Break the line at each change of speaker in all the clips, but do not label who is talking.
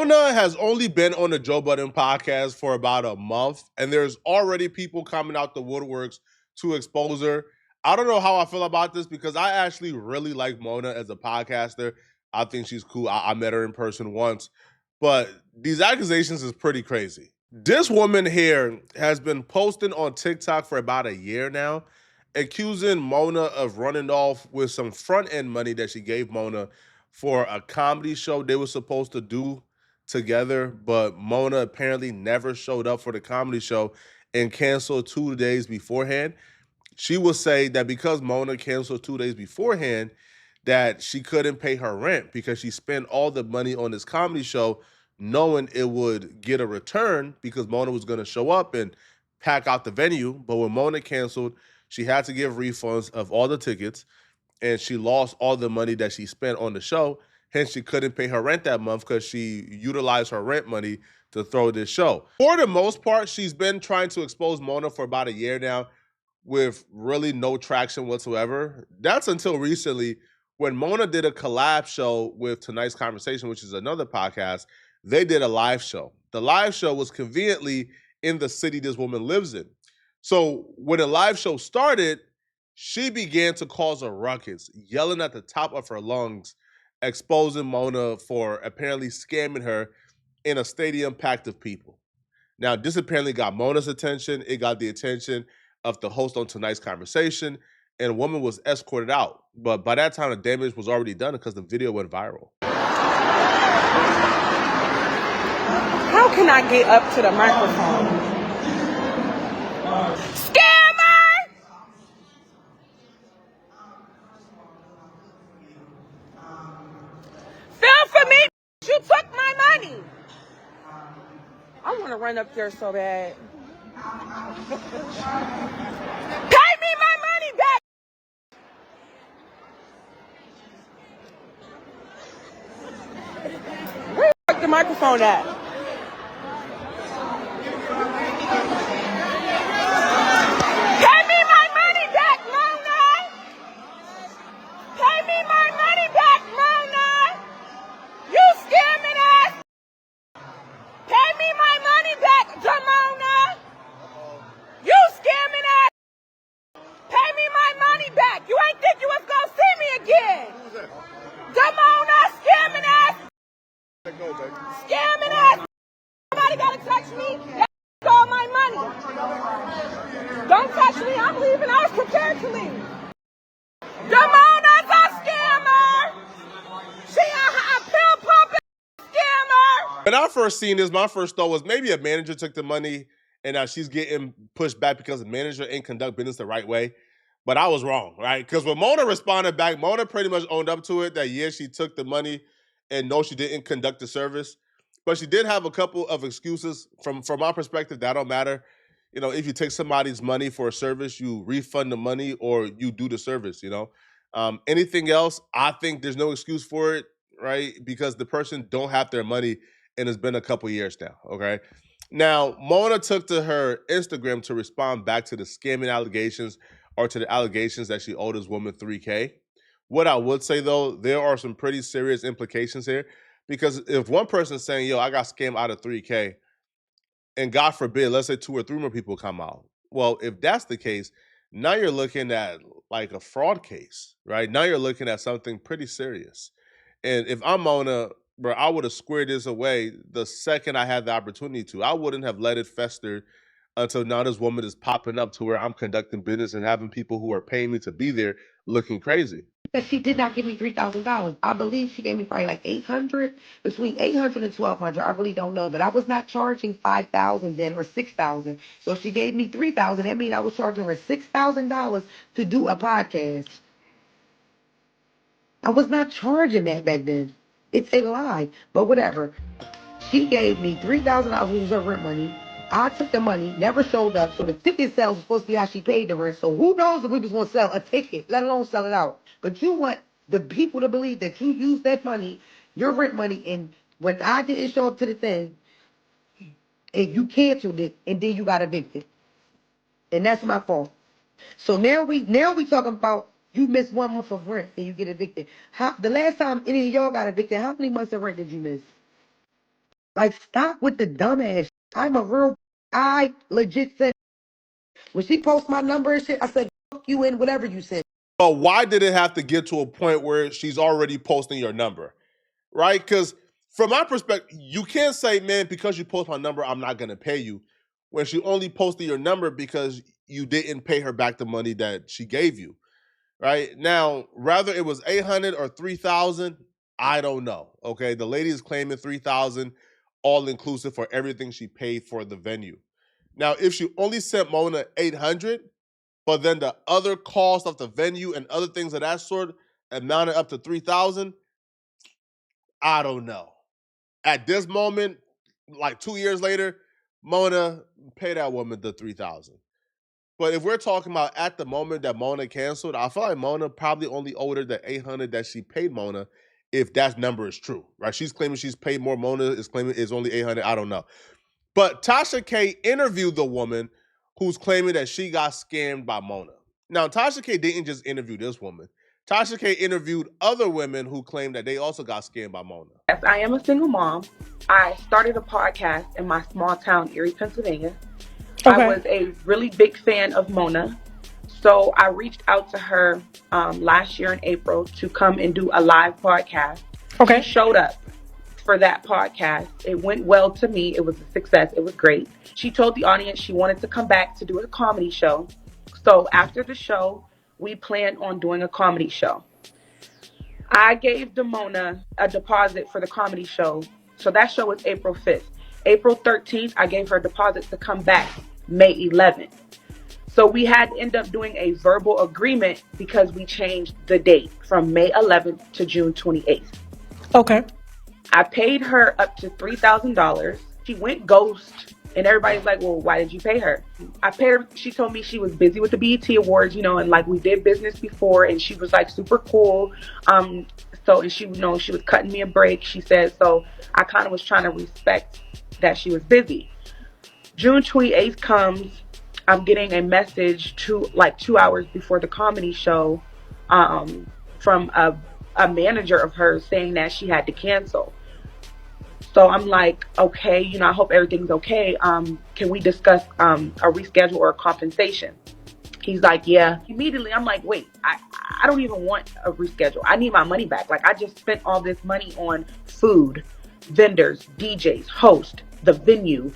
Mona has only been on the Joe Budden podcast for about a month, and there's already people coming out the woodworks to expose her. I don't know how I feel about this because I actually really like Mona as a podcaster. I think she's cool. I met her in person once, but these accusations is pretty crazy. This woman here has been posting on TikTok for about a year now, accusing Mona of running off with some front end money that she gave Mona for a comedy show they were supposed to do together, but Mona apparently never showed up for the comedy show and canceled 2 days beforehand. She will say that because Mona canceled 2 days beforehand, that she couldn't pay her rent because she spent all the money on this comedy show knowing it would get a return because Mona was going to show up and pack out the venue. But when Mona canceled, she had to give refunds of all the tickets and she lost all the money that she spent on the show. Hence, she couldn't pay her rent that month because she utilized her rent money to throw this show. For the most part, she's been trying to expose Mona for about a year now with really no traction whatsoever. That's until recently when Mona did a collab show with Tonight's Conversation, which is another podcast. They did a live show. The live show was conveniently in the city this woman lives in. So when the live show started, she began to cause a ruckus, yelling at the top of her lungs, exposing Mona for apparently scamming her in a stadium packed of people. Now, this apparently got Mona's attention. It got the attention of the host on Tonight's Conversation, and a woman was escorted out. But by that time, the damage was already done because the video went viral.
How can I get up to the microphone? Scammer! Fell for me. You took my money. I want to run up there so bad. Pay me my money back. Where the microphone at? Pay me my money back, Mona. Pay me my money back, Mona. You scamming ass. Pay me my money back, Damona. You scamming ass. Pay me my money back. You ain't think you was gonna see me again. Damona, scamming ass. Scamming ass. Nobody gotta touch me. That's all my money. Don't touch me. I'm leaving. I was prepared to leave. Damona's a scammer. She a pill pumping scammer.
When I first seen this, my first thought was maybe a manager took the money and now she's getting pushed back because the manager ain't conduct business the right way. But I was wrong, right? Because when Mona responded back, Mona pretty much owned up to it that, yeah, she took the money and no, she didn't conduct the service. But she did have a couple of excuses. From my perspective, that don't matter. You know, if you take somebody's money for a service, you refund the money or you do the service, you know. Anything else, I think there's no excuse for it, right? Because the person don't have their money and it's been a couple years now, okay? Now, Mona took to her Instagram to respond back to the scamming allegations or to the allegations that she owed this woman $3K. What I would say, though, there are some pretty serious implications here because if one person's saying, yo, I got scammed out of $3K, and God forbid, let's say 2 or 3 more people come out. Well, if that's the case, now you're looking at like a fraud case, right? Now you're looking at something pretty serious. And if I'm Mona, bro, I would have squared this away the second I had the opportunity to. I wouldn't have let it fester until now this woman is popping up to where I'm conducting business and having people who are paying me to be there looking crazy.
Because she did not give me $3,000. I believe she gave me probably like 800, between 800 and 1,200. I really don't know, but I was not charging 5,000 then or 6,000. So if she gave me 3,000, that means I was charging her $6,000 to do a podcast. I was not charging that back then. It's a lie, but whatever. She gave me $3,000, which was her rent money. I took the money, never showed up. So the ticket sales was supposed to be how she paid the rent. So who knows if we was going to sell a ticket, let alone sell it out. But you want the people to believe that you used that money, your rent money, and when I didn't show up to the thing, and you canceled it, and then you got evicted. And that's my fault. So now we talking about you miss 1 month of rent and you get evicted. The last time any of y'all got evicted, how many months of rent did you miss? Like, stop with the dumbass. I'm a real. I legit said when she posts my number and shit, I said, fuck you in whatever you said.
But why did it have to get to a point where she's already posting your number? Right? Because from my perspective, you can't say, man, because you post my number, I'm not gonna pay you. When she only posted your number because you didn't pay her back the money that she gave you. Right? Now, whether it was 800 or 3,000, I don't know. Okay. The lady is claiming 3,000 all inclusive for everything she paid for the venue. Now, if she only sent Mona 800, but then the other cost of the venue and other things of that sort amounted up to 3,000, I don't know. At this moment, like 2 years later, Mona, pay that woman the 3,000. But if we're talking about at the moment that Mona canceled, I feel like Mona probably only owed her the 800 that she paid Mona, if that number is true, right? She's claiming she's paid more. Mona is claiming it's only 800. I don't know. But Tasha K interviewed the woman who's claiming that she got scammed by Mona. Now, Tasha K didn't just interview this woman. Tasha K interviewed other women who claimed that they also got scammed by Mona.
Yes, I am a single mom. I started a podcast in my small town, Erie, Pennsylvania. Okay. I was a really big fan of Mona. So I reached out to her last year in April to come and do a live podcast. Okay. She showed up for that podcast. It went well to me. It was a success. It was great. She told the audience she wanted to come back to do a comedy show. So after the show, we planned on doing a comedy show. I gave Damona a deposit for the comedy show. So that show was April 5th. April 13th, I gave her a deposit to come back May 11th. So we had to end up doing a verbal agreement because we changed the date from May 11th to June 28th. Okay. I paid her up to $3,000. She went ghost, and everybody's like, well, why did you pay her? I paid her. She told me she was busy with the BET Awards, and like we did business before, and she was like super cool. So, and she, she was cutting me a break. She said, so I kind of was trying to respect that she was busy. June 28th comes. I'm getting a message 2 hours before the comedy show from a manager of hers saying that she had to cancel. So I'm like, okay, I hope everything's okay. Can we discuss a reschedule or a compensation? He's like, yeah. Immediately, I'm like, wait, I don't even want a reschedule. I need my money back. Like, I just spent all this money on food, vendors, DJs, host, the venue.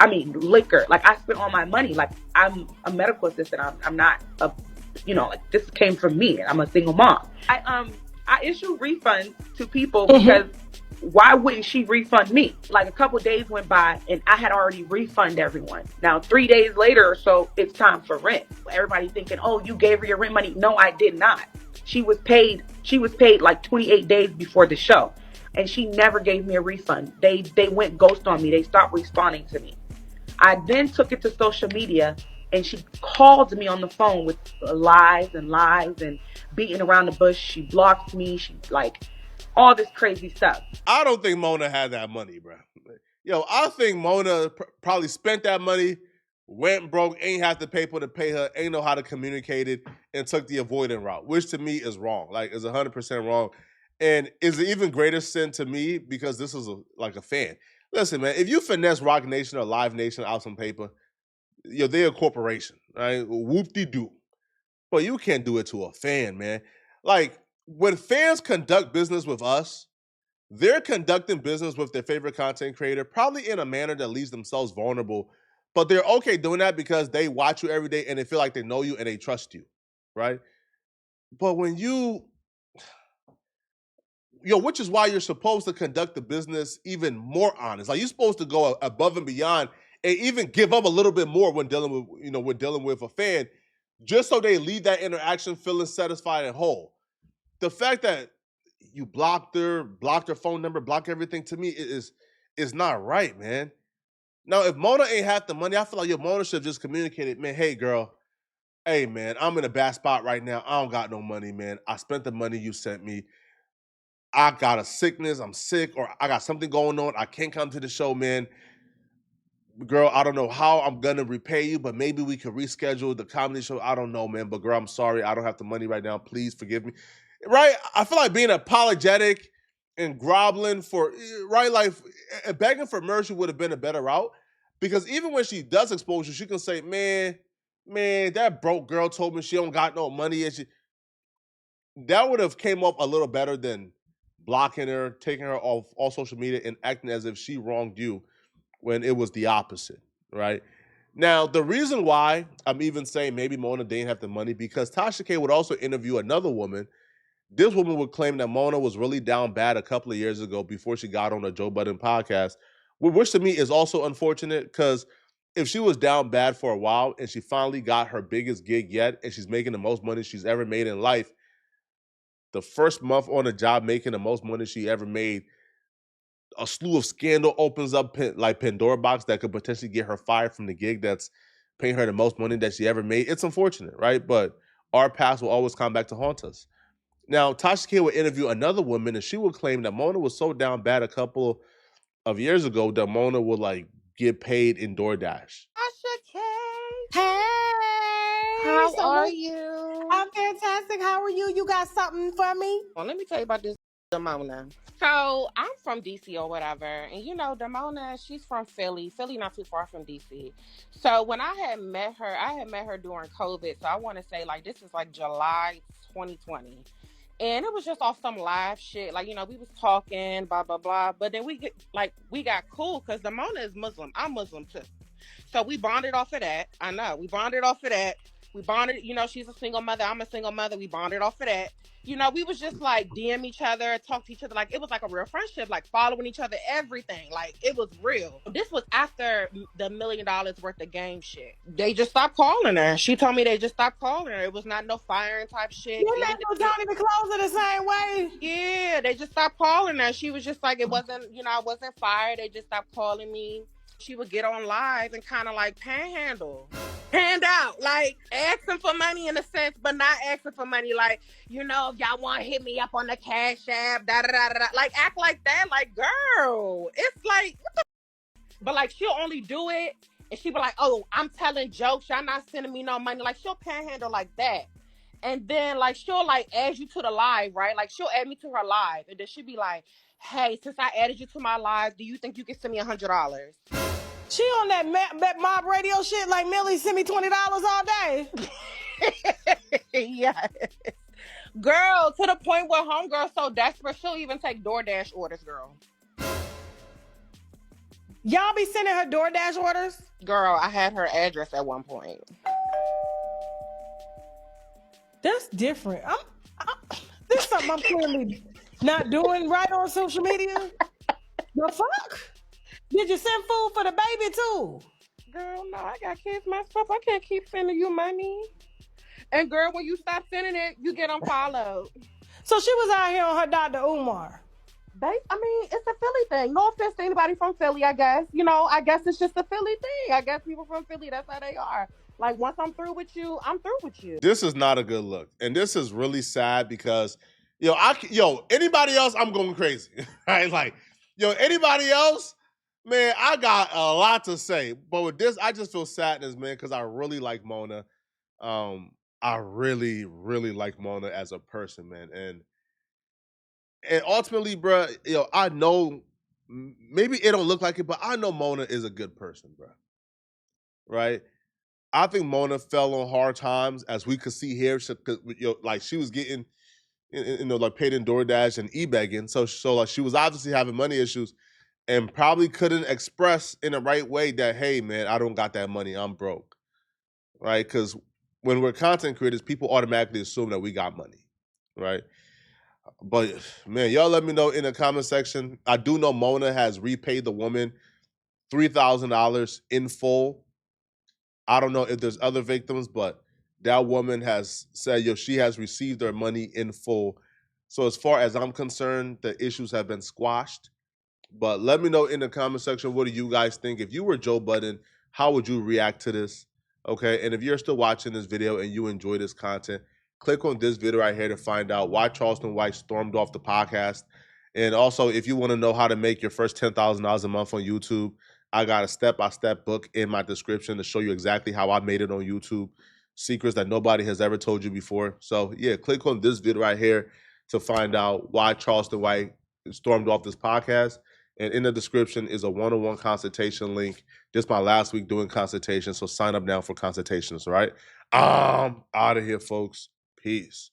Liquor. Like, I spent all my money. Like, I'm a medical assistant. I'm not a, like, this came from me. I'm a single mom. I issue refunds to people because why wouldn't she refund me? Like, a couple days went by and I had already refunded everyone. Now, 3 days later or so, it's time for rent. Everybody thinking, oh, you gave her your rent money. No, I did not. She was paid like 28 days before the show. And she never gave me a refund. They went ghost on me. They stopped responding to me. I then took it to social media, and she called me on the phone with lies and beating around the bush. She blocked me. She all this crazy stuff.
I don't think Mona had that money, bro. I think Mona probably spent that money, went broke, ain't have the paper to pay her, ain't know how to communicate it, and took the avoidant route, which to me is wrong. Like, is 100% wrong. And is an even greater sin to me because this is a fan. Listen, man, if you finesse Rock Nation or Live Nation out some paper, they're a corporation, right? Whoop-de-doo. But you can't do it to a fan, man. Like, when fans conduct business with us, they're conducting business with their favorite content creator, probably in a manner that leaves themselves vulnerable. But they're okay doing that because they watch you every day and they feel like they know you and they trust you, right? But when which is why you're supposed to conduct the business even more honest. Like, you're supposed to go above and beyond and even give up a little bit more when dealing with a fan, just so they leave that interaction feeling satisfied and whole. The fact that you blocked her phone number, blocked everything, to me is not right, man. Now, if Mona ain't had the money, I feel like Mona should have just communicated, man, hey, girl, hey, man, I'm in a bad spot right now. I don't got no money, man. I spent the money you sent me. I got a sickness, I'm sick, or I got something going on. I can't come to the show, man. Girl, I don't know how I'm going to repay you, but maybe we could reschedule the comedy show. I don't know, man. But girl, I'm sorry. I don't have the money right now. Please forgive me. Right? I feel like being apologetic and groveling for right, like begging for mercy would have been a better route, because even when she does expose you, she can say, man, that broke girl told me she don't got no money, and that would have came up a little better than blocking her, taking her off all social media, and acting as if she wronged you when it was the opposite, right? Now, the reason why I'm even saying maybe Mona didn't have the money, because Tasha K would also interview another woman. This woman would claim that Mona was really down bad a couple of years ago before she got on the Joe Budden podcast, which to me is also unfortunate, because if she was down bad for a while and she finally got her biggest gig yet and she's making the most money she's ever made in life, the first month on the job making the most money she ever made, a slew of scandal opens up like Pandora box that could potentially get her fired from the gig that's paying her the most money that she ever made. It's unfortunate, right? But our past will always come back to haunt us. Now, Tasha K would interview another woman, and she would claim that Mona was so down bad a couple of years ago that Mona would like get paid in DoorDash.
Tasha K.
Hey.
How
So
are
what-
you?
I'm fantastic. How are you? You got something for me?
Well, let me tell you about this Damona. So I'm from DC or whatever, and you know Damona, she's from Philly. Philly not too far from DC. So when I had met her during COVID. So I want to say like this is like July 2020. And it was just off some live shit. Like, you know, we was talking, blah, blah, blah. But then we got cool because Damona is Muslim. I'm Muslim too. So we bonded off of that. I know. We bonded off of that. We bonded, you know, she's a single mother. I'm a single mother. We bonded off of that. You know, we was just like DM each other, talk to each other. Like, it was like a real friendship, like following each other, everything. Like, it was real. This was after the $1 million worth of game shit. They just stopped calling her. She told me they just stopped calling her. It was not no firing type shit.
You let those don't even close it the same way.
Yeah, they just stopped calling her. She was just like, it wasn't, you know, I wasn't fired. They just stopped calling me. She would get on live and kind of like panhandle. Hand out, like asking for money in a sense, but not asking for money. Like, you know, if y'all want to hit me up on the Cash App, da da da da. Like, act like that. Like, girl, it's like, what the? But like, she'll only do it, and she be like, oh, I'm telling jokes. Y'all not sending me no money. Like, she'll panhandle like that. And then like she'll like add you to the live, right? Like she'll add me to her live, and then she'll be like, "Hey, since I added you to my live, do you think you can send me $100?"
She on that mob radio shit like Millie send me $20 all day.
Yes. Girl, to the point where homegirl so desperate, she'll even take DoorDash orders, girl.
Y'all be sending her DoorDash orders?
Girl, I had her address at one point.
That's different. This is something I'm clearly not doing right on social media. The fuck? Did you send food for the baby too?
Girl, no, I got kids myself. I can't keep sending you money. And girl, when you stop sending it, you get unfollowed.
So she was out here on her Dr. Umar.
I mean, it's a Philly thing. No offense to anybody from Philly, I guess. You know, I guess it's just a Philly thing. I guess people from Philly, that's how they are. Like, once I'm through with you, I'm through with you.
This is not a good look. And this is really sad because, anybody else, I'm going crazy. Right? Like, anybody else, man, I got a lot to say. But with this, I just feel sadness, man, because I really like Mona. I really, really like Mona as a person, man. And ultimately, bro, I know maybe it don't look like it, but I know Mona is a good person, bro. Right? I think Mona fell on hard times, as we could see here. Like she was getting, like paid in DoorDash and e-begging. So like she was obviously having money issues, and probably couldn't express in the right way that, hey, man, I don't got that money. I'm broke, right? Because when we're content creators, people automatically assume that we got money, right? But man, y'all let me know in the comment section. I do know Mona has repaid the woman $3,000 in full. I don't know if there's other victims, but that woman has said, she has received her money in full. So as far as I'm concerned, the issues have been squashed. But let me know in the comment section, what do you guys think? If you were Joe Budden, how would you react to this? Okay, and if you're still watching this video and you enjoy this content, click on this video right here to find out why Charleston White stormed off the podcast. And also, if you want to know how to make your first $10,000 a month on YouTube, I got a step-by-step book in my description to show you exactly how I made it on YouTube. Secrets that nobody has ever told you before. So yeah, click on this video right here to find out why Charleston White stormed off this podcast. And in the description is a one-on-one consultation link. This is my last week doing consultations, so sign up now for consultations, all right? Out of here, folks. Peace.